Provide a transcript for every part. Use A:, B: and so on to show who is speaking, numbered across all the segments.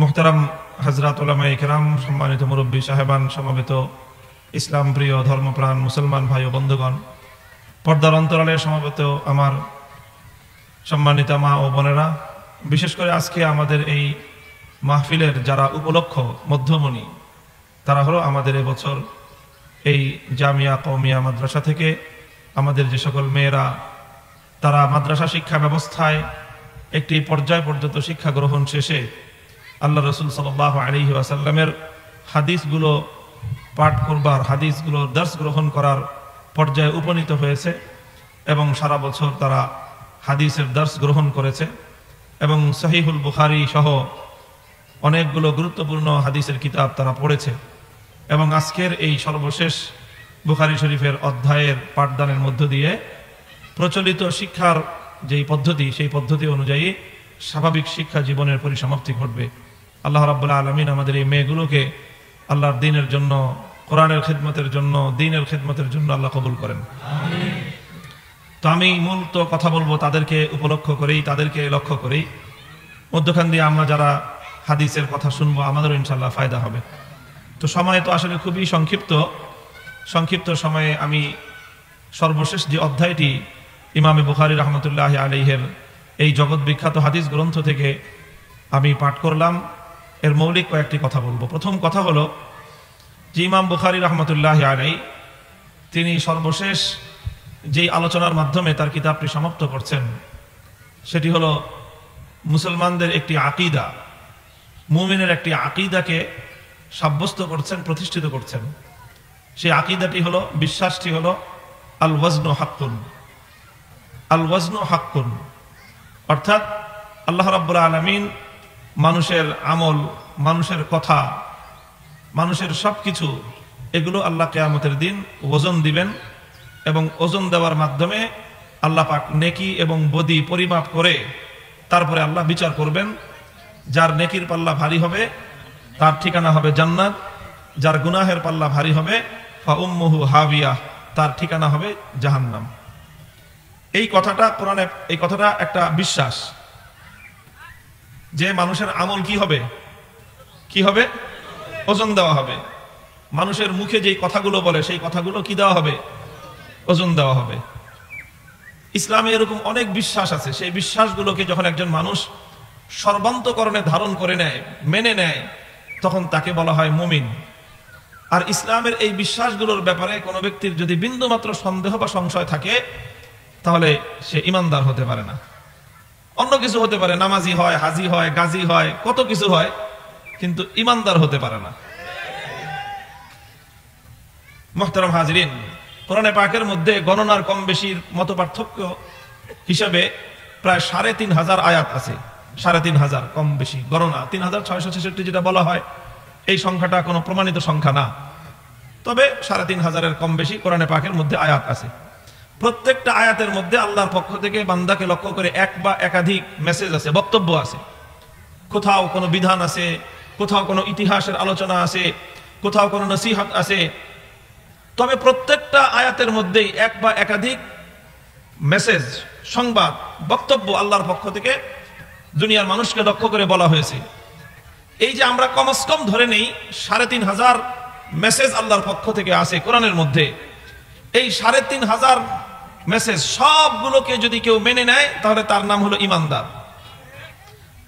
A: মুহতারাম হযরত উলামায়ে কেরাম, সম্মানিত মুরব্বী সাহেবান, সমবেত ইসলাম প্রিয় ধর্মপ্রাণ মুসলমান ভাই ও বন্ধুগণ, পর্দার অন্তরালে সমবেত আমার সম্মানিত মা ও বোনেরা, বিশেষ করে আজকে আমাদের এই মাহফিলের যারা উপলক্ষ মধ্যমণি, তারা হলো আমাদের এবছর এই জামিয়া কওমিয়া মাদ্রাসা থেকে আমাদের যে সকল মেয়েরা তারা মাদ্রাসা শিক্ষা ব্যবস্থায় একটি পর্যায় পর্যন্ত শিক্ষা গ্রহণ শেষে আল্লাহ রসুল সাল্লাল্লাহু আলাইহি ওয়াসাল্লামের হাদিসগুলো পাঠ করবার, হাদিসগুলোর দর্স গ্রহণ করার পর্যায়ে উপনীত হয়েছে এবং সারা বছর তারা হাদিসের দর্স গ্রহণ করেছে এবং সহিহুল বুখারী সহ অনেকগুলো গুরুত্বপূর্ণ হাদিসের কিতাব তারা পড়েছে এবং আজকের এই সর্বশেষ বুখারী শরীফের অধ্যায়ের পাঠদানের মধ্য দিয়ে প্রচলিত শিক্ষার যেই পদ্ধতি, সেই পদ্ধতি অনুযায়ী স্বাভাবিক শিক্ষা জীবনের পরিসমাপ্তি ঘটবে। আল্লাহ রাব্বুল আলামিন আমাদের এই মেয়েগুলোকে আল্লাহর দ্বীনের জন্য, কোরআনের খিদমতের জন্য, দ্বীনের খিদমতের জন্য আল্লাহ কবুল করেন। তো আমি মূল তো কথা বলবো তাদেরকে উপলক্ষ করেই, তাদেরকে লক্ষ্য করেই। মধ্যখান দিয়ে আমরা যারা হাদিসের কথা শুনবো আমাদেরও ইনশাল্লাহ ফায়দা হবে। তো সময় তো আসলে খুবই সংক্ষিপ্ত সময়ে আমি সর্বশেষ যে অধ্যায়টি ইমামে বুখারী রাহমাতুল্লাহি আলাইহির এই জগৎ বিখ্যাত হাদিস গ্রন্থ থেকে আমি পাঠ করলাম, এর মৌলিক কয়েকটি কথা বলবো। প্রথম কথা হলো যে ইমাম বুখারী রাহমাতুল্লাহি আলাইহি তিনি সর্বশেষ যেই আলোচনার মাধ্যমে তার কিতাবটি সমাপ্ত করছেন সেটি হলো মুসলমানদের একটি আকীদা, মুমিনের একটি আকীদাকে সাব্যস্ত করছেন, প্রতিষ্ঠিত করছেন। সেই আকীদাটি হলো, বিশ্বাসটি হলো আল ওয়াজনু হাক্কুন। আল ওয়াজনু হাক্কুন অর্থাৎ আল্লাহ রাব্বুল আলামিন মানুষের আমল, মানুষের কথা, মানুষের সবকিছু এগুলো আল্লাহ কিয়ামতের দিন ওজন দিবেন এবং ওজন দেওয়ার মাধ্যমে আল্লাহ পাক নেকি এবং বদি পরিমাপ করে তারপরে আল্লাহ বিচার করবেন। যার নেকির পাল্লা ভারী হবে তার ঠিকানা হবে জান্নাত, যার গুনাহের পাল্লা ভারী হবে ফা উম্মুহু হাবিয়া, তার ঠিকানা হবে জাহান্নাম। এই কথাটা কোরআনে, এই কথাটা একটা বিশ্বাস যে মানুষের আমল কি হবে, ওজন দেওয়া হবে। মানুষের মুখে যেই কথাগুলো বলে সেই কথাগুলো কি দেওয়া হবে, ওজন দেওয়া হবে। ইসলামে এরকম অনেক বিশ্বাস আছে, সেই বিশ্বাসগুলোকে যখন একজন মানুষ সর্বান্তকরণে ধারণ করে নেয়, মেনে নেয়, তখন তাকে বলা হয় মুমিন। আর ইসলামের এই বিশ্বাসগুলোর ব্যাপারে কোনো ব্যক্তির যদি বিন্দুমাত্র সন্দেহ বা সংশয় থাকে তাহলে সে ইমানদার হতে পারে না। অন্য কিছু হতে পারে, নামাজি হয়, হাজি হয়, গাজী হয়, কত কিছু হয়, কিন্তু ইমানদার হতে পারে না। মুহতারাম হাজিরিন, কোরআনে পাকের মধ্যে গণনার কম বেশির মত পার্থক্য হিসাবে প্রায় ৩,৫০০ আয়াত আছে। ৩,৫০০ কম বেশি গণনা, ৩,৬৬৬ যেটা বলা হয়, এই সংখ্যাটা কোনো প্রমাণিত সংখ্যা না, তবে ৩,৫০০-এর কম বেশি কোরআনে পাকের মধ্যে আয়াত আছে। প্রত্যেকটা আয়াতের মধ্যে আল্লাহর পক্ষ থেকে বান্দাকে লক্ষ্য করে এক বা একাধিক মেসেজ আছে, বক্তব্য আছে। কোথাও কোনো বিধান আছে, কোথাও কোনো ইতিহাসের আলোচনা আছে, কোথাও কোনো নসিহত আছে। তবে প্রত্যেকটা আয়াতের মধ্যেই এক বা একাধিক মেসেজ, সংবাদ, বক্তব্য আল্লাহর পক্ষ থেকে দুনিয়ার মানুষকে লক্ষ্য করে বলা হয়েছে। এই যে আমরা কমস কম ধরে নেই ৩,৫০০ মেসেজ আল্লাহর পক্ষ থেকে আছে কোরআনের মধ্যে। এই ৩,৫০০ মেসেজ সবগুলোকে যদি কেউ মেনে নেয় তাহলে তার নাম হলো ইমানদার।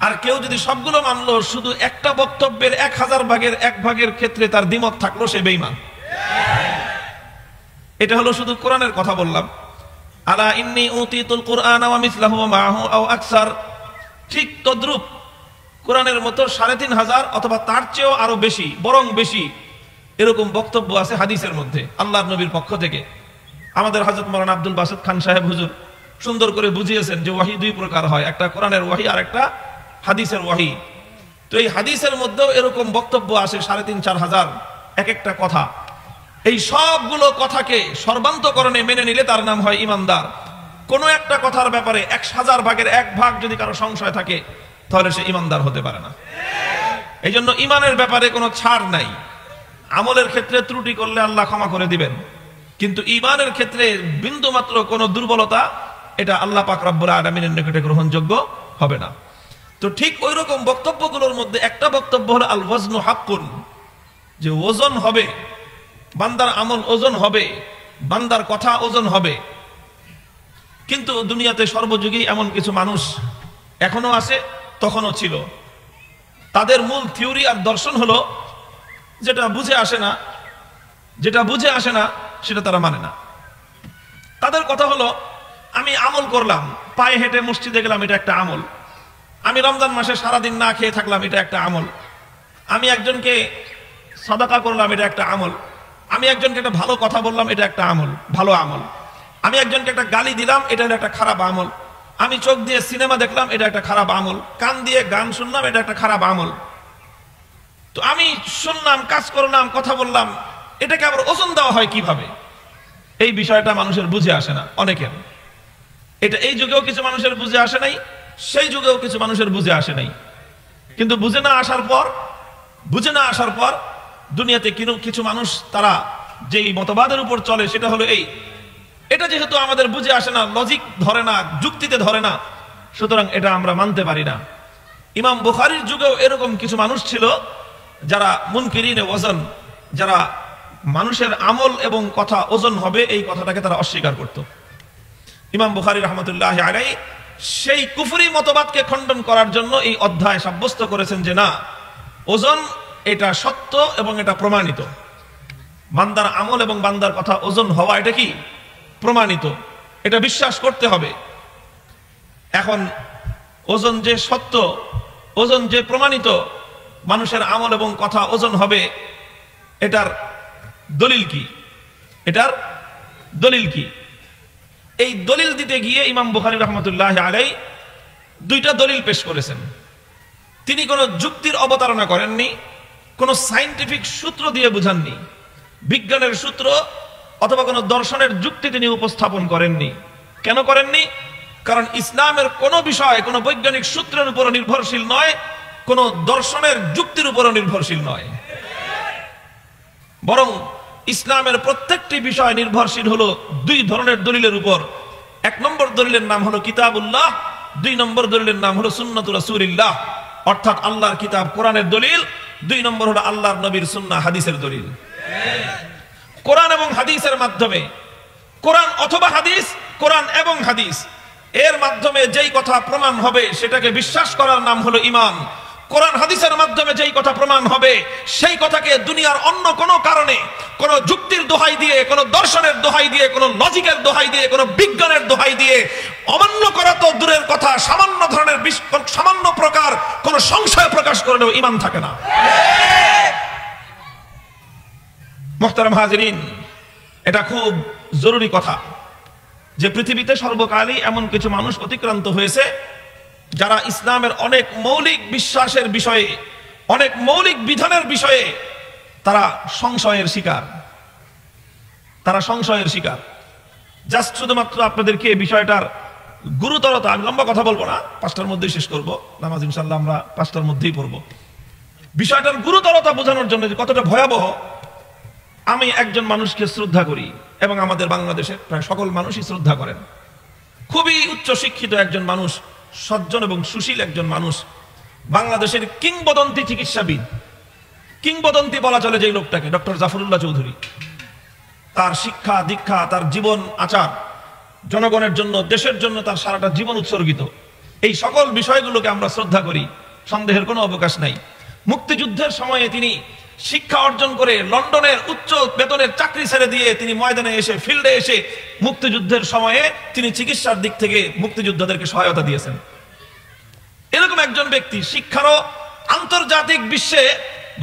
A: আর কেউ যদি সবগুলো মানলো, শুধু একটা বক্তব্যের ১,০০০ ভাগের ১ ভাগের ক্ষেত্রে তার দ্বিমত থাকলো, সে বেঈমান। এটা হলো শুধু কোরআনের কথা বললাম। আলা ইন্নী উতীতুল কুরআনা ওয়া মিসলাহু মাআহু আও আকসার, ঠিক তদ্রূপ কোরআনের মতো ৩,৫০০ অথবা তার চেয়েও আরো বেশি, বরং বেশি এরকম বক্তব্য আছে হাদিসের মধ্যে আল্লাহর নবীর পক্ষ থেকে। আমাদের হযরত মাওলানা আব্দুল বাসিত খান সাহেব হুজুর সুন্দর করে বুঝিয়েছেন যে ওয়াহি দুই প্রকার হয়, একটা কোরআনের ওয়াহি আর একটা হাদিসের ওয়াহি। তো এই হাদিসের মধ্যেও এরকম বক্তব্য আসে ৩,৫০০-৪,০০০ এক একটা কথা। এই সবগুলো কথাকে সর্বান্তকরণে মেনে নিলে তার নাম হয় ইমানদার। কোনো একটা কথার ব্যাপারে ১,০০০ ভাগের ১ ভাগ যদি কারো সংশয় থাকে তাহলে সে ইমানদার হতে পারে না। এই জন্য ইমানের ব্যাপারে কোনো ছাড় নাই। আমলের ক্ষেত্রে ত্রুটি করলে আল্লাহ ক্ষমা করে দিবেন, কিন্তু ঈমানের ক্ষেত্রে বিন্দুমাত্র কোনো দুর্বলতা, এটা আল্লাহ পাক রব্বুল আলামিনের নিকটে গ্রহণযোগ্য হবে না। তো তো ঠিক ওই রকম বক্তব্যগুলোর মধ্যে একটা বক্তব্য হলো আল ওয়াজনু হাক্কুন, যে ওজন হবে, বান্দার আমল ওজন হবে, বান্দার কথা ওজন হবে। কিন্তু দুনিয়াতে সর্বযুগেই এমন কিছু মানুষ এখনো আছে, তখনও ছিল। তাদের মূল থিওরি আর দর্শন হলো যেটা বুঝে আসে না সেটা তারা মানে না। তাদের কথা হলো, আমি আমল করলাম, পায়ে হেঁটে মসজিদে গেলাম, এটা একটা আমল। আমি রমজান মাসে সারাদিন না খেয়ে থাকলাম, এটা একটা আমল। আমি একজনকে সাদাকা করলাম, এটা একটা আমল। আমি একজনকে একটা ভালো কথা বললাম, এটা একটা আমল, ভালো আমল। আমি একজনকে একটা গালি দিলাম, এটা হলো একটা খারাপ আমল। আমি চোখ দিয়ে সিনেমা দেখলাম, এটা একটা খারাপ আমল। কান দিয়ে গান শুনলাম, এটা একটা খারাপ আমল। তো আমি শুনলাম, কাজ করলাম, কথা বললাম, এটাকে আবার ওজন দেওয়া হয় কিভাবে? এই বিষয়টা মানুষের বুঝে আসে না অনেকের। এটা এই যুগেও কিছু মানুষের বুঝে আসে নাই, সেই যুগেও কিছু মানুষের বুঝে আসে নাই। কিন্তু বুঝে না আসার পর দুনিয়াতে কিছু মানুষ তারা যেই মতবাদের উপর চলে সেটা হলো এটা যেহেতু আমাদের বুঝে আসে না, লজিক ধরে না, যুক্তিতে ধরে না, সুতরাং এটা আমরা মানতে পারি না। ইমাম বুখারীর যুগেও এরকম কিছু মানুষ ছিল যারা মুনকিরিনে ওজন, যারা মানুষের আমল এবং কথা ওজন হবে এই কথাটাকে তারা অস্বীকার করত। ইমাম বুখারী রাহমাতুল্লাহি আলাইহি সেই কুফরি মতবাদকে খণ্ডন করার জন্য এই অধ্যায় সাব্যস্ত করেছেন যে না, ওজন এটা সত্য এবং এটা প্রমাণিত। বান্দার আমল এবং বান্দার কথা ওজন হওয়া এটা কি প্রমাণিত, এটা বিশ্বাস করতে হবে। এখন ওজন যে সত্য, ওজন যে প্রমাণিত, মানুষের আমল এবং কথা ওজন হবে, এটার দলিল কি? এই দলিল দিতে গিয়ে ইমাম বুখারী রাহমাতুল্লাহি আলাইহি দুইটা দলিল পেশ করেছেন। তিনি কোনো যুক্তির অবতারণা করেননি, কোনো সায়েন্টিফিক সূত্র দিয়ে বুঝাননি, বিজ্ঞানের সূত্র অথবা কোনো দর্শনের যুক্তি তিনি উপস্থাপন করেননি। কেন করেননি? কারণ ইসলামের কোনো বিষয় কোনো বৈজ্ঞানিক সূত্রের উপর নির্ভরশীল নয়, কোনো দর্শনের যুক্তির উপর নির্ভরশীল নয়, বরং ইসলামের প্রত্যেকটি বিষয় নির্ভরশীল হলো দুই ধরনের দলিলের উপর। এক নম্বর দলিলের নাম হলো কিতাবুল্লাহ, দুই নম্বর দলিলের নাম হলো সুন্নাতু রাসূলিল্লাহ, অর্থাৎ আল্লাহর কিতাব কোরআনের দলিল, দুই নম্বর হলো আল্লাহর নবীর সুন্নাহ হাদিসের দলিল। কোরআন এবং হাদিসের মাধ্যমে, কোরআন অথবা হাদিস, কোরআন এবং হাদিস এর মাধ্যমে যেই কথা প্রমাণ হবে সেটাকে বিশ্বাস করার নাম হলো ঈমান। কোরআন হাদিসের মাধ্যমে যেই কথা প্রমাণ হবে সেই কথাকে দুনিয়ার অন্য কোনো কারণে, কোনো যুক্তির দোহাই দিয়ে, কোনো দর্শনের দোহাই দিয়ে, কোনো লজিকের দোহাই দিয়ে, কোনো বিজ্ঞানের দোহাই দিয়ে অমান্য করা তো দূরের কথা, সামান্য প্রকার কোনো সংশয় প্রকাশ করলেও ঈমান থাকে না। মুহতারাম হাজিরিন, এটা খুব জরুরি কথা যে পৃথিবীতে সর্বকালই এমন কিছু মানুষ অতিক্রান্ত হয়েছে যারা ইসলামের অনেক মৌলিক বিশ্বাসের বিষয়ে, অনেক মৌলিক বিধানের বিষয়ে তারা সংশয়ের শিকার। জাস্ট শুধুমাত্র আপনাদেরকে এই বিষয়টার গুরুতরতা, আমি লম্বা কথা বলবো না, 5টার মধ্যেই শেষ করব, নামাজ ইনশাআল্লাহ আমরা 5টার মধ্যেই পড়ব। বিষয়টার গুরুতরতা বোঝানোর জন্য যে কতটা ভয়াবহ, আমি একজন মানুষকে শ্রদ্ধা করি এবং আমাদের বাংলাদেশের প্রায় সকল মানুষই শ্রদ্ধা করেন। খুবই উচ্চ শিক্ষিত একজন মানুষ, সজ্জন এবং সুশীল একজন মানুষ, বাংলাদেশের কিংবদন্তি চিকিৎসাবিদ, কিংবদন্তি বলা চলে যে লোকটাকে, ডক্টর জাফরুল্লাহ চৌধুরী। তার শিক্ষা দীক্ষা, তার জীবন আচার জনগণের জন্য, দেশের জন্য তার সারাটা জীবন উৎসর্গিত। এই সকল বিষয়গুলোকে আমরা শ্রদ্ধা করি, সন্দেহের কোনো অবকাশ নাই। মুক্তিযুদ্ধের সময়ে তিনি শিক্ষা অর্জন করে লন্ডনের উচ্চ বেতনের চাকরি ছেড়ে দিয়ে তিনি ময়দানে এসে, ফিল্ডে এসে মুক্তিযুদ্ধের সময়ে তিনি চিকিৎসার দিক থেকে মুক্তিযোদ্ধাদেরকে সহায়তা দিয়েছেন। এরকম একজন ব্যক্তি শিক্ষারও আন্তর্জাতিক বিশ্বে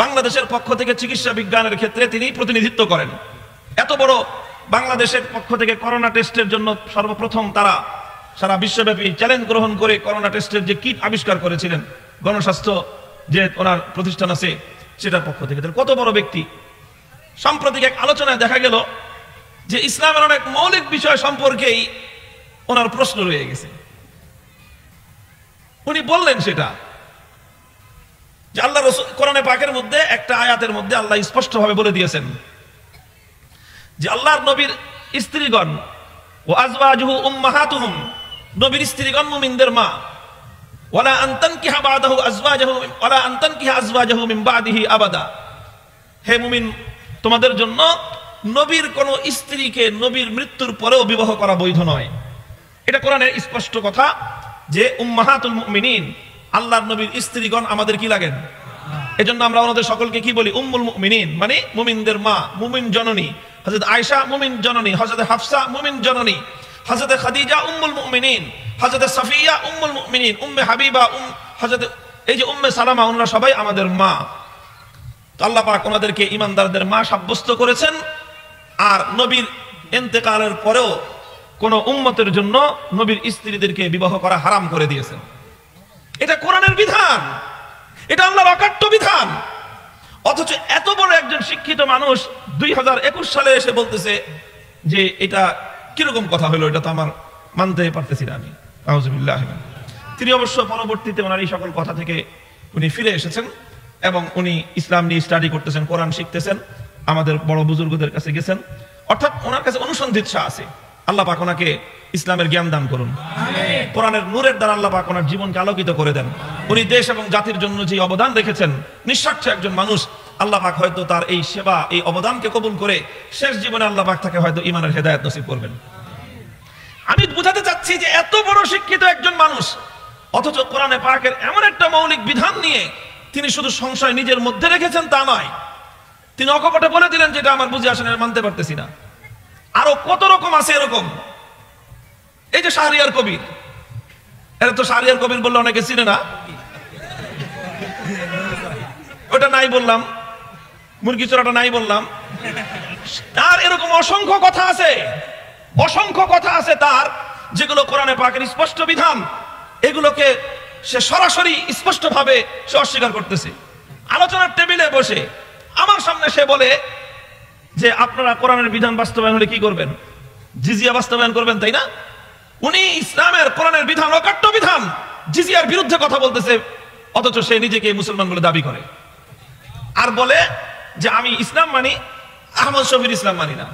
A: বাংলাদেশের পক্ষ থেকে চিকিৎসা বিজ্ঞানের ক্ষেত্রে তিনি প্রতিনিধিত্ব করেন। এত বড় বাংলাদেশের পক্ষ থেকে করোনা টেস্টের জন্য সর্বপ্রথম তারা সারা বিশ্বব্যাপী চ্যালেঞ্জ গ্রহণ করে করোনা টেস্টের যে কিট আবিষ্কার করেছিলেন, গণস্বাস্থ্য যে ওনার প্রতিষ্ঠান আছে সেটার পক্ষ থেকে। কত বড় ব্যক্তি। সাম্প্রতিক এক আলোচনায় দেখা গেল যে ইসলামের অনেক মৌলিক বিষয় সম্পর্কেই ওনার প্রশ্ন রয়ে গেছে। উনি বললেন সেটা যে আল্লাহ রাসূল কোরআনে পাকের মধ্যে একটা আয়াতের মধ্যে আল্লাহ স্পষ্টভাবে বলে দিয়েছেন যে আল্লাহর নবীর স্ত্রীগণ ও আজওয়াজুহু উম্মাহাতুহুম, নবীর স্ত্রীগণ মুমিনদের মা। ওয়ালা আন তানকিহা বাদাহু আজওয়াজাহু ওয়ালা আন তানকিহা আজওয়াজাহু মিন বাদিহি আবাদা। হে মুমিন, তোমাদের জন্য নবীর কোন স্ত্রীকে নবীর মৃত্যুর পরেও বিবাহ করা বৈধ নয়। এটা কোরআনের স্পষ্ট কথা যে উম্মাহাতুল মুমিনিন, আল্লাহর নবীর স্ত্রীগণ আমাদের কি লাগেন। এজন্য আমরা ওনাদের সকলকে কি বলি? উম্মুল মুমিনিন, মানে মুমিনদের মা, মুমিন জননী। হযরত আয়েশা মুমিন জননী, হযরত হাফসা মুমিন জননী, হযরত খাদিজা উম্মুল মুমিনিন, হযরত সাফিয়া উম্মুল মুমিনিন, উম্মে হাবিবা, হযরত এই যে উম্মে সালামা, ওনারা সবাই আমাদের মা। তো আল্লাহ পাক ওনাদেরকে ঈমানদারদের মা সাব্যস্ত করেছেন। আর নবীর ইন্তেকালের পরেও কোন উম্মতের জন্য নবীর স্ত্রীদেরকে বিবাহ করা হারাম করে দিয়েছেন। এটা কোরআনের বিধান, এটা আল্লাহর অকাট্য বিধান। অথচ এত বড় একজন শিক্ষিত মানুষ 2021 সালে এসে বলতেছে যে এটা কিরকম কথা হলো, এটা তো আমার মানতে পারতেছি না আমি। আউযুবিল্লাহ। তিনি অবশ্য পরবর্তীতে ওনার এই সকল কথা থেকে উনি ফিরে এসেছেন এবং উনি ইসলাম নিয়ে স্টাডি করতেছেন, কোরআন শিখতেছেন, আমাদের বড় বুজুর্গদের কাছে গেছেন। অর্থাৎ ওনার কাছে অনুসন্ধিৎসা আছে। আল্লাহ পাক ওনাকে ইসলামের জ্ঞান দান করুন। কোরআনের নূরের দ্বারা আল্লাহ পাক ওনার জীবনকে আলোকিত করে দেন। উনি দেশ এবং জাতির জন্য যে অবদান রেখেছেন, নিঃস্বার্থ একজন মানুষ। আল্লাহ পাক হয়তো তার এই সেবা, এই অবদানকে কবুল করে শেষ জীবনে আল্লাহ পাক তাকে হয়তো ঈমানের হেদায়েত নসিব করবেন। আমি বুঝাতে চাচ্ছি যে এত বড় শিক্ষিত একজন মানুষ, অথচ কোরআনে পাকের এমন একটা মৌলিক বিধান নিয়ে তিনি শুধু সংশয় নিজের মধ্যে রেখেছেন তা নয়, তিনি অকপটে বলে দিলেন যেটা আমার বুঝে আসে না, মানতে পারতেছি না। আরো কত রকম আছে এরকম। এই যে শাহরিয়ার কবির, এটা তো শাহরিয়ার কবির বললে অনেকে চিনে না, ওটা নাই বললাম, মুরগি চোরাটা নাই বললাম। তার এরকম অসংখ্য কথা আছে, অসংখ্য কথা আছে তার, যেগুলো কোরআনে পাকের স্পষ্ট বিধান, এগুলোকে সে সরাসরি স্পষ্ট ভাবে সে অস্বীকার করতেছে। আলোচনার টেবিলে বসে আমার সামনে সে বলে যে আপনারা কোরআনের বিধান বাস্তবায়ন হলে কি করবেন? জিজিয়া বাস্তবায়ন করবেন, তাই না? উনি ইসলামের কোরআনের বিধান অকাট্য বিধান, জিজিয়ার বিরুদ্ধে কথা বলতেছে, অথচ সে নিজেকে মুসলমান বলে দাবি করে আর বলে যে আমি ইসলাম মানি, আহমদ শফির ইসলাম মানি না।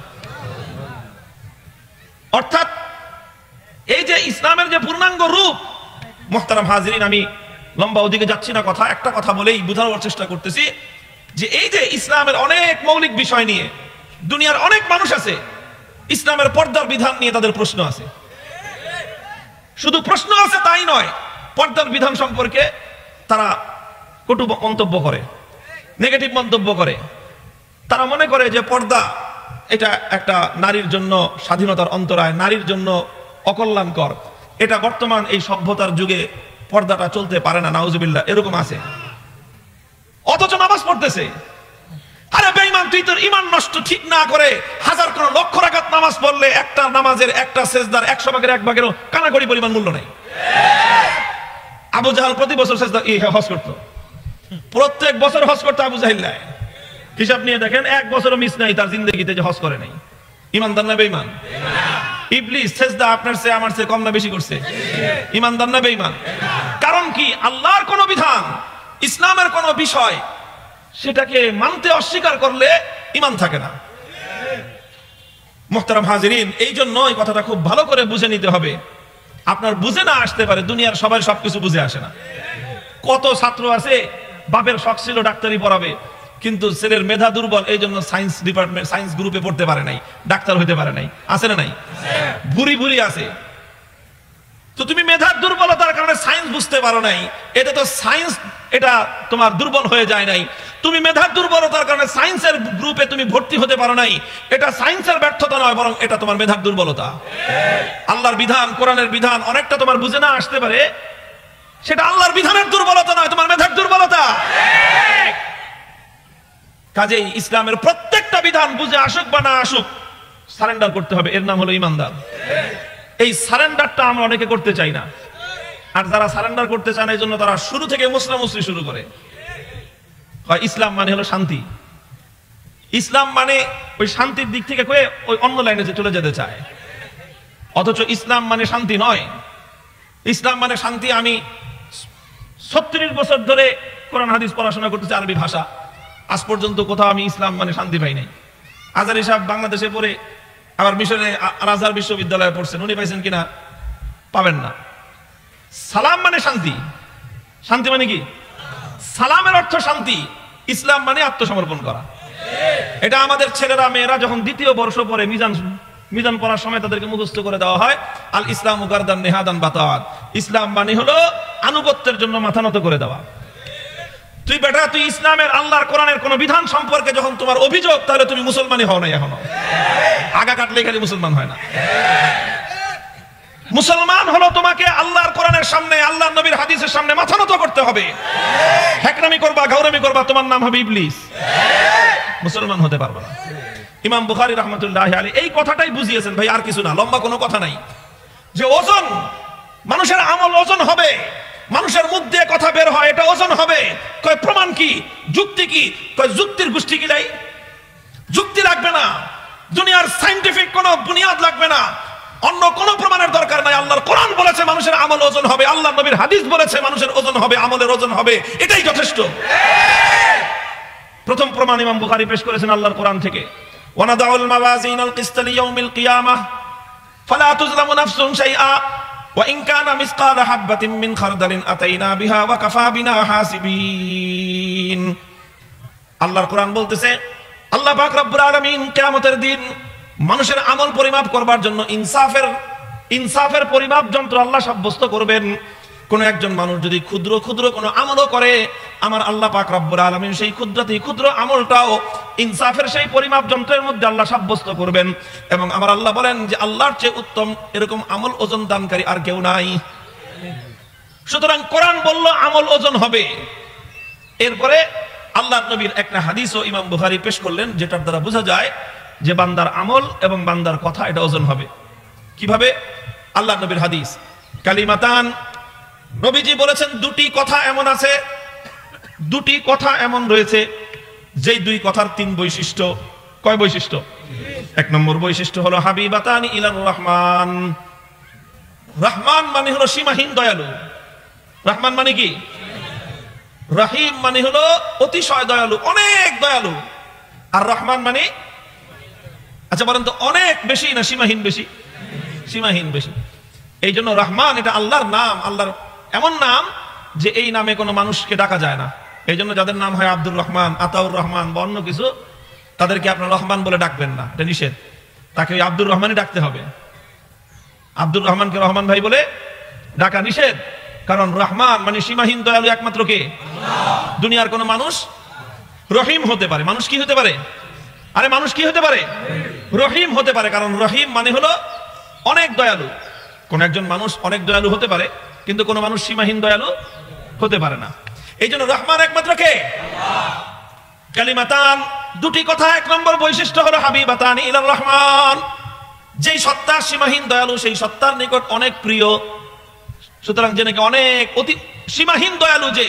A: অর্থাৎ এই যে ইসলামের যে পূর্ণাঙ্গ রূপ, মুহতারাম হাজিরিন, আমি লম্বা ওদিকে যাচ্ছি না, কথা একটা কথা বলেই বোঝানোর চেষ্টা করতেছি যে এই যে ইসলামের অনেক মৌলিক বিষয় নিয়ে দুনিয়ার অনেক মানুষ আছে, ইসলামের পর্দার বিধান নিয়ে তাদের প্রশ্ন আছে। শুধু প্রশ্ন আছে তাই নয়, পর্দার বিধান সম্পর্কে তারা কটু মন্তব্য করে, নেগেটিভ মন্তব্য করে। তারা মনে করে যে পর্দা এটা একটা নারীর জন্য স্বাধীনতার অন্তরায়, নারীর জন্য অকল্যাণকর, এটা বর্তমান এই সভ্যতার যুগে পর্দাটা চলতে পারে না, নাউজুবিল্লাহ, এরকম আছে। অথচ নামাজ পড়তেছে। আরে বেঈমান, তুই তোর ঈমান নষ্ট ঠিক না করে হাজার কোন লক্ষ রাকাত নামাজ পড়লে একটা নামাজের একটা সেজদার 100 ভাগের 1 ভাগেরও কানাকড়ি পরিমাণ মূল্য নাই। আবু জাহাল প্রতি বছর সেজদা হজ করতো, প্রত্যেক বছর হজ করতো আবু জাহিল। হিসাব নিয়ে দেখেন, 1 বছরও মিস নাই তার জিন্দেগিতে যে হজ করে নাই। ঈমানদার না বেঈমান? ইবলিস সেজদা আপনার চেয়ে আমার চেয়ে কম না বেশি করছে? ঈমানদার না বেঈমান? কারণ কি? আল্লাহর কোন বিধান, ইসলামের কোন বিষয়, সেটাকে মানতে অস্বীকার করলে ঈমান থাকে না। মুহতারাম হাজিরিন, এই জন্য এই কথাটা খুব ভালো করে বুঝে নিতে হবে। আপনার বুঝে না আসতে পারে, দুনিয়ার সবাই সবকিছু বুঝে আসে না। কত ছাত্র আছে বাপের শখ ছিল ডাক্তারি পড়াবে, কিন্তু ছেলের মেধা দুর্বল, এই জন্য সায়েন্স ডিপার্টমেন্ট, সায়েন্স গ্রুপে পড়তে পারে নাই, ডাক্তার হইতে পারে নাই। আছে না নাই? ভুরি ভুরি আছে। তো তুমি মেধার দুর্বলতার কারণে সায়েন্স বুঝতে পারো নাই, এটা তো সায়েন্স, এটা তোমার দুর্বল হয়ে যায় নাই। তুমি মেধার দুর্বলতার কারণে সায়েন্সের গ্রুপে তুমি ভর্তি হতে পারো নাই, এটা সায়েন্সের ব্যর্থতা নয়, বরং এটা তোমার মেধার দুর্বলতা। আল্লাহর বিধান, কোরআনের বিধান অনেকটা তোমার বুঝে না আসতে পারে, সেটা আল্লাহর বিধানের দুর্বলতা নয়, তোমার মেধার দুর্বলতা। কাজেই ইসলামের প্রত্যেকটা বিধান বুঝে আসুক বা না আসুক, সারেন্ডার করতে হবে, এর নাম হলো ঈমানদার। এই সারেন্ডারটা আমরা অনেকে করতে চাই না। আর যারা সারেন্ডার করতে চায় না, এই জন্য তারা শুরু থেকে মুসলামুসলি শুরু করে। ইসলাম মানে হলো শান্তি, ইসলাম মানে ওই শান্তির দিক থেকে কয়ে ওই অন্য লাইনে চলে যেতে চায়। অথচ ইসলাম মানে শান্তি নয়। ইসলাম মানে শান্তি। আমি 36 বছর ধরে কোরআন হাদিস পড়াশোনা করতেছি, আরবি ভাষা, আজ পর্যন্ত কোথাও আমি ইসলাম মানে শান্তি পাই নাই। আজারি সাহেব বাংলাদেশে পড়ে আবার মিশরে আল আজহার বিশ্ববিদ্যালয়ে পড়ছেন, উনি পাইছেন কিনা? পাবেন না। সালাম মানে শান্তি, শান্তি মানে কি? সালামের অর্থ শান্তি। ইসলাম মানে আত্মসমর্পণ করা। এটা আমাদের ছেলেরা মেয়েরা যখন দ্বিতীয় বর্ষ পরে মিজান পড়ার সময় তাদেরকে মুখস্থ করে দেওয়া হয়, আল ইসলামু গারদান নেহাদান বাতাওয়াত। ইসলাম মানে হলো আনুগত্যের জন্য মাথা নত করে দেওয়া। তুই বেটা, তুই ইসলামের আল্লাহর কোরআনের কোন বিধান সম্পর্কে যখন তোমার অভিযোগ, তাহলে তুমি মুসলমানই হও না এখনো। আগা কাটলে খালি মুসলমান হয় না। মুসলমান হলো তোমাকে আল্লাহর কোরআনের সামনে, আল্লাহর নবীর হাদিসের সামনে মাথা নত করতে হবে। হ্যাকরামি করবা, গাউরামি করবা, তোমার নাম হবে ইবলিস। মুসলমান হতে পারবে না। ইমাম বুখারী রাহমাতুল্লাহি আলাইহি এই কথাটাই বুঝিয়েছেন ভাই, আর কিছু না, লম্বা কোনো কথা নাই। যে ওজন, মানুষের আমল ওজন হবে, মানুষের মুখ দিয়ে কথা বের হয়, এটা ওজন হবে। কয় প্রমাণ কি, যুক্তি কি? কয় যুক্তির গোষ্ঠী কি নাই, যুক্তি লাগবে না, দুনিয়ার সায়েন্টিফিক কোনো বুনিয়াদ লাগবে না, অন্য কোনো প্রমাণের দরকার নাই। আল্লাহর কোরআন বলেছে মানুষের আমল ওজন হবে, আল্লাহর নবীর হাদিস বলেছে মানুষের ওজন হবে, আমলের ওজন হবে, এটাই যথেষ্ট। প্রথম প্রমাণ ইমাম বুখারী পেশ করেছেন আল্লাহর কোরআন থেকে। ওয়ানাদাউল মাওয়াজিনাল কিসতা লিয়াউমিল কিয়ামাহ ফালা তুজলামু নাফসুন শাইআ ওয়া ইন কানা মিসকালা হাববাতিন মিন খারদালিন আতাইনা বিহা ওয়া কাফা বিনা হাসিবিন। আল্লাহর কোরআন বলতেছে, আল্লাহ পাক রব্বুল আলামিন কিয়ামতের দিন মানুষের আমল পরিমাপ করবার জন্য ইনসাফের পরিমাপ যন্ত্র আল্লাহ সাব্যস্ত করবেন। কোন একজন মানুষ যদি ক্ষুদ্র ক্ষুদ্র কোনো আমলও করে, আমার আল্লাহ পাক রব্বুল আলামিন সেই ক্ষুদ্র আমলটাও ইনসাফের সেই পরিমাপ যন্ত্রের মধ্যে আল্লাহ সাব্যস্ত করবেন। এবং আমার আল্লাহ বলেন যে আল্লাহর চেয়ে উত্তম এরকম আমল ওজন দানকারী আর কেউ নাই। সুতরাং কোরআন বলল আমল ওজন হবে। এরপরে আল্লাহর নবীর একটা হাদিসও ইমাম বুখারী পেশ করলেন, যেটার দ্বারা বোঝা যায় যে বান্দার আমল এবং বান্দার কথা এটা ওজন হবে। কিভাবে? আল্লাহর নবীর হাদিস, কালিমাতান, নবীজি বলেছেন দুটি কথা এমন আছে, দুটি কথা এমন রয়েছে যেই দুই কথার তিন বৈশিষ্ট্য। কয় বৈশিষ্ট্য? এক নম্বর বৈশিষ্ট্য হলো হাবিবাতানি ইলার রহমান। রহমান মানে হলো সীমাহীন দয়ালু। রহমান মানে কি? রহিম মানে হলো অতিশয় দয়ালু, অনেক দয়ালু। আর রহমান মানে, আচ্ছা বলেন তো, অনেক বেশি না সীমাহীন বেশি? সীমাহীন বেশি। এই জন্য রহমান এটা আল্লাহর নাম, আল্লাহর এমন নাম যে এই নামে কোনো মানুষকে ডাকা যায় না। এই জন্য যাদের নাম হয় আব্দুর রহমান, আতাউর রহমান বা অন্য কিছু, তাদেরকে আপনার রহমান বলে ডাকবেন না, এটা নিষেধ। তাকে ওই আব্দুর রহমানই ডাকতে হবে। আব্দুর রহমানকে রহমান ভাই বলে ডাকা নিষেধ, কারণ রহমান মানে সীমাহীন দয়ালু একমাত্র কে? দুনিয়ার কোন মানুষ রহিম হতে পারে? মানুষ কি হতে পারে? আরে মানুষ কি হতে পারে? রহিম হতে পারে, কারণ রহিম মানে হলো অনেক দয়ালু। কোন একজন মানুষ অনেক দয়ালু হতে পারে, কিন্তু কোন মানুষ সীমাহীন দয়ালু হতে পারে না। এই জন্য রহমান একমাত্র কে? কালিমাতান, দুটি কথা। এক নম্বর বৈশিষ্ট্য হলো হাবিবাতানি ইলার রহমান, যেই সত্তা সীমাহীন দয়ালু সেই সত্তার নিকট অনেক প্রিয়। সুতরাং যে নাকি অনেক অতি সীমাহীন দয়ালু, যে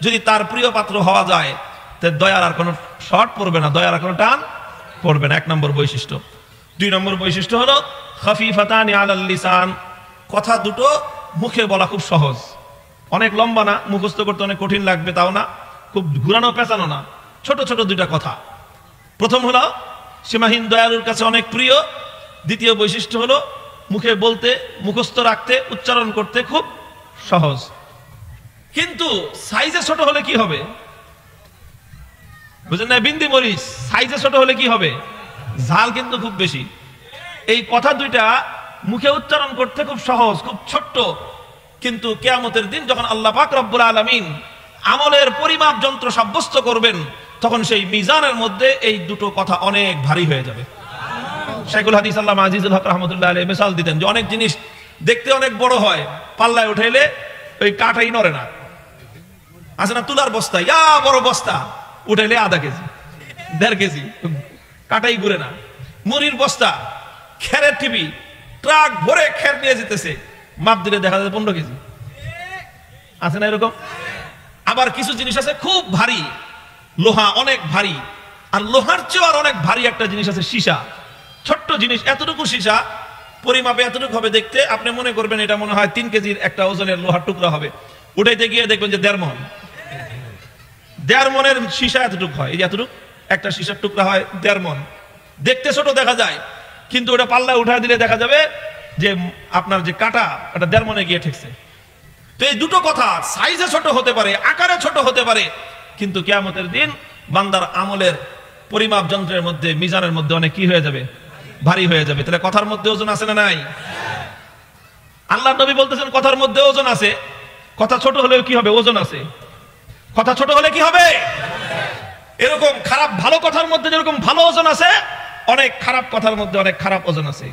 A: যদি তার প্রিয় পাত্র হওয়া যায়, তে দয়ার আর কোনো শর্ট পড়বে না, দয়ার আর কোনো টান পড়বে না। এক নম্বর বৈশিষ্ট্য। দুই নম্বর বৈশিষ্ট্য হলো খাফিফাতানি আলাল লিসান, কথা দুটো মুখে বলা খুব সহজ, অনেক লম্বা না, মুখস্থ করতে অনেক কঠিন লাগবে তাও না, খুব ঘুরানো পেঁচানো না, ছোট ছোট দুইটা কথা। প্রথম হলো সীমাহীন দয়ালুর কাছে অনেক প্রিয়। দ্বিতীয় বৈশিষ্ট্য হলো মুখে বলতে, মুখস্থ রাখতে, উচ্চারণ করতে খুব সহজ। কিন্তু সাইজে ছোট হলে কি হবে? বুঝলেন না? বিন্দি মরিচ সাইজে ছোট হলে কি হবে? ঝাল কিন্তু খুব বেশি। এই কথা দুইটা মুখে উচ্চারণ করতে খুব সহজ, খুব ছোট্ট, কিন্তু কিয়ামতের দিন যখন আল্লাহ পাক রব্বুল আলামিন আমলের পরিমাপ যন্ত্র সাব্যস্ত করবেন, তখন সেই মিজানের মধ্যে এই দুটো কথা অনেক ভারী হয়ে যাবে। শাইখুল হাদিস আল্লামা আজিজুল হক রাহমাতুল্লাহ আলাইহি মিসাল দিতেন যে অনেক জিনিস দেখতে অনেক বড় হয়, পাল্লায় উঠাইলে ওই কাঁটাই নড়ে না। আছে না তুলার বস্তা, ইয়া বড় বস্তা, উঠাইলে আধা কেজি 1.5 কেজি, কাঁটাই ঘুরে না। মুড়ির বস্তা, খেরের টিপি, ট্রাক ভরে খের নিয়ে যেতেছে, মাপ দিলে দেখা যায় 15 কেজি। আছে না এরকম? আবার কিছু জিনিস আছে খুব ভারী, লোহা অনেক ভারী। আর লোহার চেয়ে আর অনেক ভারী একটা জিনিস আছে সীসা। ছোট্ট জিনিস, এতটুকু সীসা, পরিমাপে এতটুকু হবে দেখতে, আপনি মনে করবেন এটা মনে হয় 3 কেজির একটা ওজনের লোহার টুকরা হবে। উঠাইতে গিয়ে দেখবেন যে 1.5 মণ। 1.5 মণের সীসা এতটুকু হয়, এই যে এতটুকু একটা সীসার টুকরা হয় 1.5 মণ। দেখতে ছোট দেখা যায়, কিন্তু ওটা পাল্লায় উঠায় দিলে দেখা যাবে যে আপনার যে কাঁটা, এটা 1.5 মণে গিয়ে ঠেকছে। তো এই দুটো কথা সাইজে ছোট হতে পারে, আকারে ছোট হতে পারে, কিন্তু কিয়ামতের দিন বান্দার আমলের পরিমাপ যন্ত্রের মধ্যে, মিজানের মধ্যে অনেক কি হয়ে যাবে, ভারী হয়ে যাবে। তাহলে কথার মধ্যে ওজন আছে না নাই? আল্লাহর নবী বলতেছেন কথার মধ্যে ওজন আছে। কথা ছোট হলেও কি হবে, ওজন আছে। কথা ছোট হলে কি হবে, এরকম খারাপ ভালো কথার মধ্যে যেরকম ভালো ওজন আছে, অনেক খারাপ কথার মধ্যে অনেক খারাপ ওজন আছে।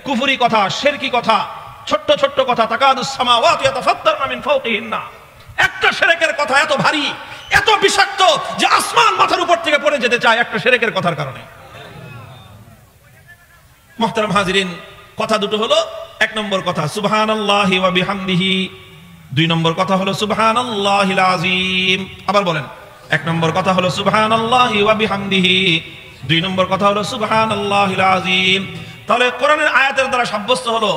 A: কুফরি কথা, শিরকি কথা, ছোট্ট ছোট্ট কথা, তাকাদুস সামাওয়াতু ইয়াতাফাত্তারনা মিন ফাওকিহিন্না, একটা শিরকের কথা এত ভারী, এত বিষাক্ত যে আসমান মাথার উপর থেকে পড়ে যেতে চায় একটা শিরকের কথার কারণে। মুহতারাম হাজিরিন, কথা দুটো হলো, এক নম্বর কথা সুবহানাল্লাহি ওয়া বিহামদিহি, দুই নম্বর কথা হলো সুবহানাল্লাহিল আযীম। আবার বলেন, এক নম্বর কথা হলো সুবহানাল্লাহি ওয়া বিহামদিহি, দুই নম্বর কথা হলো সুবহানাল্লাহিল আযীম। তাহলে কোরআনের আয়াতের দ্বারা সাব্যস্ত হলো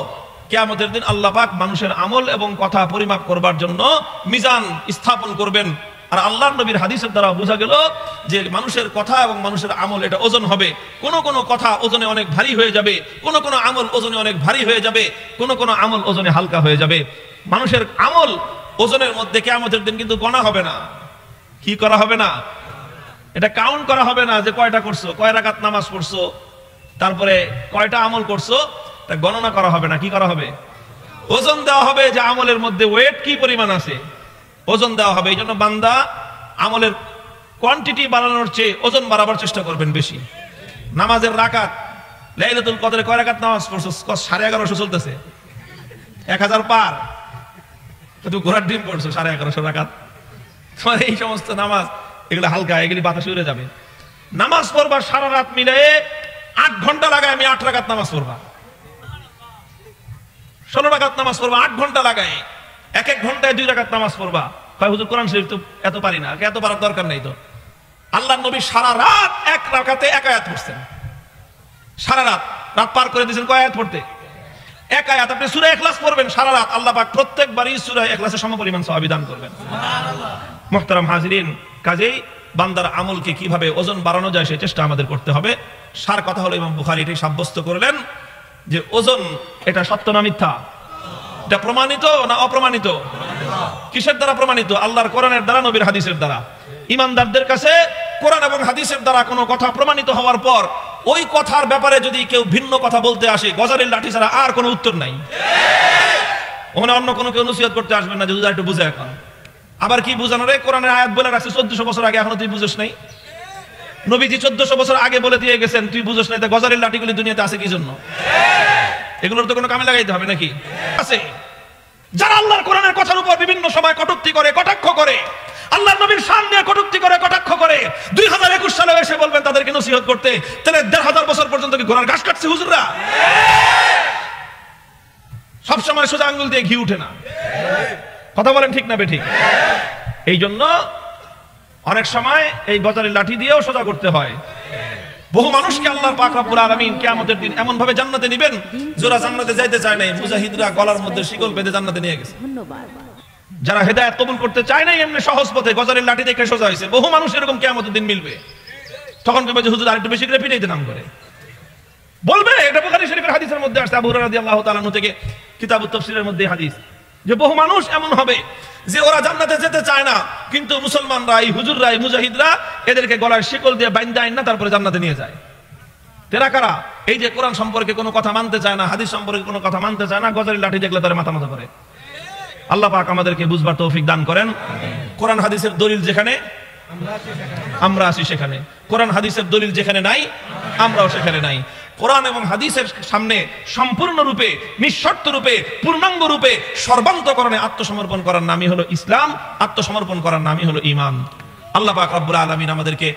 A: কিয়ামতের দিন আল্লাহ পাক মানুষের আমল এবং কথা পরিমাপ করবার জন্য মিজান স্থাপন করবেন। আর আল্লাহর নবীর হাদিসের দ্বারা বোঝা গেল যে মানুষের কথা এবং মানুষের আমল এটা ওজন হবে। কোন কোন কথা ওজনে অনেক ভারী হয়ে যাবে, কোন কোন আমল ওজনে অনেক ভারী হয়ে যাবে, কোন কোন আমল ওজনে হালকা হয়ে যাবে। মানুষের আমল ওজনের মধ্যে কিয়ামতের দিন কিন্তু গণা হবে না। কি করা হবে না? এটা কাউন্ট করা হবে না যে কয়টা করছো, কয় রাকাত নামাজ পড়ছো, তারপরে কয়টা আমল করছো, তা গণনা করা হবে না। কি করা হবে? ওজন দেওয়া হবে যে আমলের মধ্যে ওয়েট কি পরিমাণ আছে, ওজন দেওয়া হবে। এই জন্য বান্দা আমলের কোয়ান্টিটি বাড়ানোর চেয়ে ওজন বাড়াবার চেষ্টা করবেন বেশি। নামাজের রাকাত, লাইলাতুল কদরে কয় রাকাত নামাজ পড়ছো? 1150 চলতেছে, 1000 পার। তুমি ঘোড়ার ডিম পড়ছো 1150 রাকাত। তোমার এই সমস্ত নামাজ এগুলো হালকা, এগুলি বাতাসে উড়ে যাবে। নামাজ পড়বা সারা রাত মিলে 8 ঘন্টা লাগায়, আমি 8 রাকাত নামাজ পড়বা, 16 রাকাত নামাজ পড়বা, 8 ঘন্টা লাগায়, এক এক ঘন্টায় 2 রাকাত নামাজ পড়বা। কয় হুজুর কোরআন শরীফ তো এত পারি না, এত পারার দরকার নেই তো। আল্লাহর নবী সারা রাত এক রাকাতে এক আয়াত পড়তেন, সারা রাত, রাত পার করে দিয়েছেন কয় আয়াত পড়তে? এক আয়াত। আপনি সূরা ইখলাস পড়বেন সারা রাত, আল্লাহ পাক প্রত্যেকবারই সূরা ইখলাসের সমপরিমাণ সওয়াব দান করবেন। সুবহানাল্লাহ। মুহতারাম হাজিরিন, কাজেই বান্দার আমলকে কিভাবে ওজন বাড়ানো যায় সেই চেষ্টা আমাদের করতে হবে। সার কথা হলো ইমাম বুখারী এটাই সাব্যস্ত করলেন যে ওজন এটা সত্য না মিথ্যা, এটা প্রমাণিত না অপ্রমাণিত? কিসের দ্বারা প্রমাণিত? আল্লাহর কোরআনের দ্বারা, নবীর হাদিসের দ্বারা। ইমানদারদের কাছে কোরআন এবং হাদিসের দ্বারা কোনো কথা প্রমাণিত হওয়ার পর ওই কথার ব্যাপারে যদি কেউ ভিন্ন কথা বলতে আসে, গজারের লাঠি ছাড়া আর কোনো উত্তর নাই। ওখানে অন্য কোনো কেউ নসিহত করতে আসবেন না যে একটু বুঝে। এখন আবার কি বুঝানো রে? কোরআনের আয়াত বলে রাখছে 1400 বছর আগে, এখনো তুই বুঝিস নাই? নবীজি 1400 বছর আগে বলে দিয়ে গেছেন, তুই বুঝিস নাই? গজারের লাঠিগুলি দুনিয়াতে আছে কি জন্য? এগুলোর তো কোনো কামে লাগাইতে হবে নাকি? আছে। যারা আল্লাহর কোরআনের কথার উপর বিভিন্ন সময় কটূক্তি করে, কটাক্ষ করে, আল্লাহর নবীর শান নিয়ে কটূক্তি করে, কটাক্ষ করে, 2021 সালে এসে বলবেন তাদেরকে নসিহত করতে, তাহলে 1500 বছর পর্যন্ত কি ঘোড়ার ঘাস কাটছে হুজুররা? সবসময় সোজা আঙ্গুল দিয়ে ঘি উঠে না। কথা বলেন ঠিক না বেঠিক? এই জন্য অনেক সময় এই গজারের লাঠি দিয়েও সোজা করতে হয়। বহু মানুষকে আল্লাহ পাক রব্বুল আলামিন কিয়ামতের দিন এমন ভাবে জান্নাতে নেবেন, যারা জান্নাতে যাইতে চায় নাই, মুজাহিদরা গলার মধ্যে শিকল বেঁধে জান্নাতে নিয়ে গেছে। যারা হেদায়েত কবুল করতে চায় নাই এমনি সহজ পথে গজারের লাঠি দেখে সোজা হয়েছে। বহু মানুষ এরকম কিয়ামতের দিন মিলবে, তখন কেবল হুজুর আরেকটু বেশি করে পিটাইতে নাম করে বলবে। এটা বুখারী শরীফের হাদিসের মধ্যে আসছে, আবু হুরায়রা রাদিয়াল্লাহু তাআলা আনহু থেকে কিতাবুত তাফসীরের মধ্যে হাদিস, যে বহু মানুষ এমন হবে যে ওরা জান্নাতে যেতে চায় না, কিন্তু মুসলমানরা, এই হুজুররা, এই মুজাহিদরা এদেরকে গলায় শিকল দিয়ে বাইন্ধা আইন না তারপরে জান্নাতে নিয়ে যায়। তেরা কারা? এই যে কোরআন সম্পর্কে কোনো কথা মানতে চায় না, হাদিস সম্পর্কে কোনো কথা মানতে চায় না, গজারের লাঠি দেখলে তারা মাথা মাথা করে। আল্লাহ পাক আমাদেরকে বুঝবার তৌফিক দান করেন। কোরআন হাদিসের দলিল যেখানে আমরা আছি সেখানে, কোরআন হাদিসের দলিল যেখানে নাই আমরাও সেখানে নাই। কোরআন এবং হাদিসের সামনে সম্পূর্ণরূপে, নিঃশর্ত রূপে, পূর্ণাঙ্গ রূপে, সর্বান্তকরণে আত্মসমর্পণ করার নামই হলো ইসলাম, আত্মসমর্পণ করার নামই হলো ঈমান। আল্লাহ পাক রব্বুল আলামিন আমাদেরকে